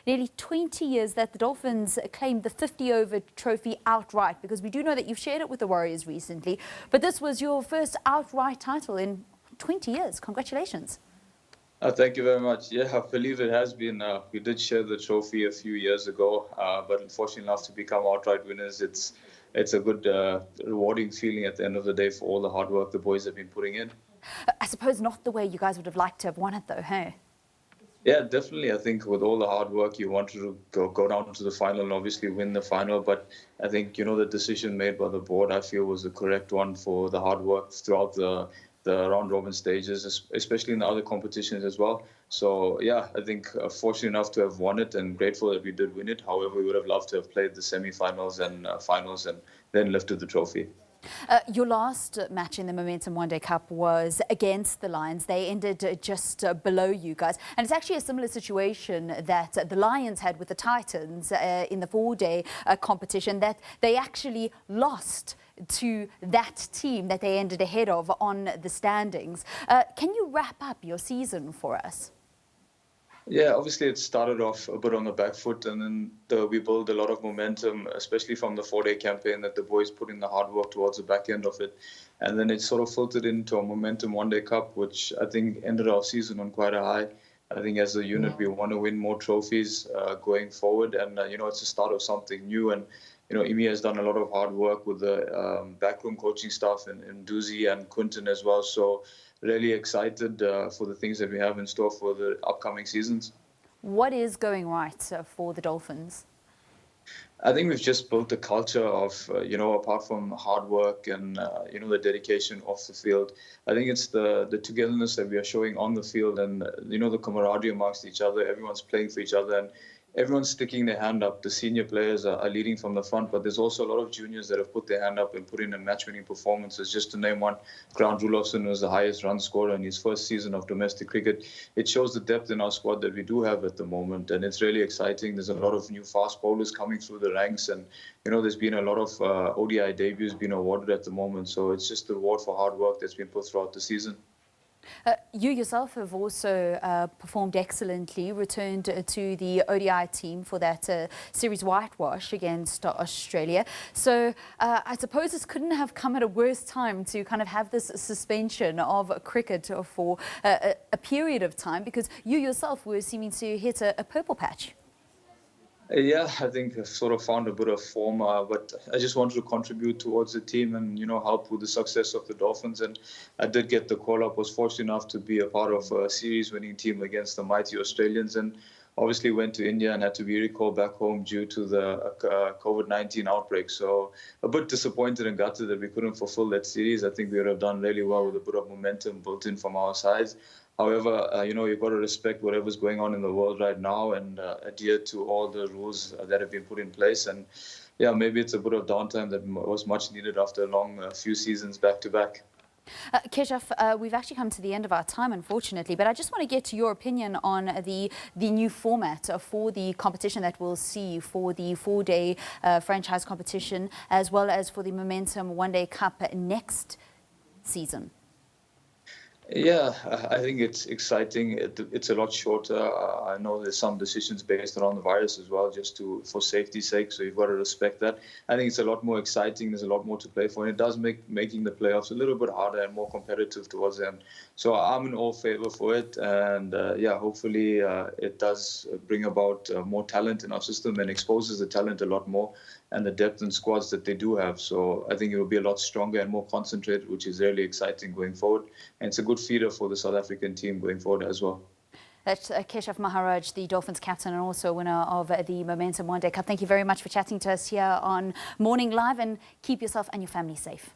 nearly 20 years that the Dolphins claimed the 50-over trophy outright, because we do know that you've shared it with the Warriors recently, but this was your first outright title in 20 years. Congratulations. Thank you very much. Yeah, I believe it has been. We did share the trophy a few years ago, but unfortunately enough to become outright winners, it's a good, rewarding feeling at the end of the day for all the hard work the boys have been putting in. I suppose not the way you guys would have liked to have won it, though, hey? Yeah, definitely. I think with all the hard work, you wanted to go down to the final and obviously win the final. But I think, the decision made by the board, I feel, was the correct one for the hard work throughout the round robin stages, especially in the other competitions as well. So, yeah, I think fortunate enough to have won it and grateful that we did win it. However, we would have loved to have played the semi-finals and finals and then lifted the trophy. Your last match in the Momentum One Day Cup was against the Lions. They ended just below you guys. And it's actually a similar situation that the Lions had with the Titans in the four-day competition, that they actually lost to that team that they ended ahead of on the standings. Can you wrap up your season for us? Yeah, obviously it started off a bit on the back foot, and then we built a lot of momentum, especially from the four-day campaign that the boys put in the hard work towards the back end of it. And then it sort of filtered into a Momentum One Day Cup, which I think ended our season on quite a high. I think as a unit, we want to win more trophies going forward. And, it's the start of something new. And, Imi has done a lot of hard work with the backroom coaching staff and Duzi and Quinton as well. So really excited for the things that we have in store for the upcoming seasons. What is going right for the Dolphins? I think we've just built a culture of, apart from hard work and, the dedication off the field, I think it's the togetherness that we are showing on the field and, the camaraderie amongst each other. Everyone's playing for each other and everyone's sticking their hand up. The senior players are leading from the front, but there's also a lot of juniors that have put their hand up and put in a match-winning performances. Just to name one, Grant Rudolphson was the highest run scorer in his first season of domestic cricket. It shows the depth in our squad that we do have at the moment, and it's really exciting. There's a lot of new fast bowlers coming through the ranks, and there's been a lot of ODI debuts being awarded at the moment. So it's just the reward for hard work that's been put throughout the season. You yourself have also performed excellently, returned to the ODI team for that series whitewash against Australia. So I suppose this couldn't have come at a worse time to kind of have this suspension of cricket for a period of time, because you yourself were seeming to hit a purple patch. Yeah, I think I've sort of found a bit of form, but I just wanted to contribute towards the team and, help with the success of the Dolphins. And I did get the call-up, was fortunate enough to be a part of a series-winning team against the mighty Australians, and obviously went to India and had to be recalled back home due to the COVID-19 outbreak. So a bit disappointed and gutted that we couldn't fulfill that series. I think we would have done really well with a bit of momentum built in from our sides. However, you've got to respect whatever's going on in the world right now and adhere to all the rules that have been put in place. And yeah, maybe it's a bit of downtime that was much needed after a long few seasons back to back. Keshav, we've actually come to the end of our time, unfortunately, but I just want to get your opinion on the new format for the competition that we'll see for the four-day franchise competition, as well as for the Momentum One Day Cup next season. Yeah, I think it's exciting. It's a lot shorter. I know there's some decisions based around the virus as well, just for safety's sake. So you've got to respect that. I think it's a lot more exciting. There's a lot more to play for, and it does make making the playoffs a little bit harder and more competitive towards them. So I'm in all favor for it, and hopefully it does bring about more talent in our system and exposes the talent a lot more and the depth and squads that they do have. So I think it will be a lot stronger and more concentrated, which is really exciting going forward. And it's a good feeder for the South African team going forward as well. That's Keshav Maharaj, the Dolphins captain and also winner of the Momentum One Day Cup. Thank you very much for chatting to us here on Morning Live, and keep yourself and your family safe.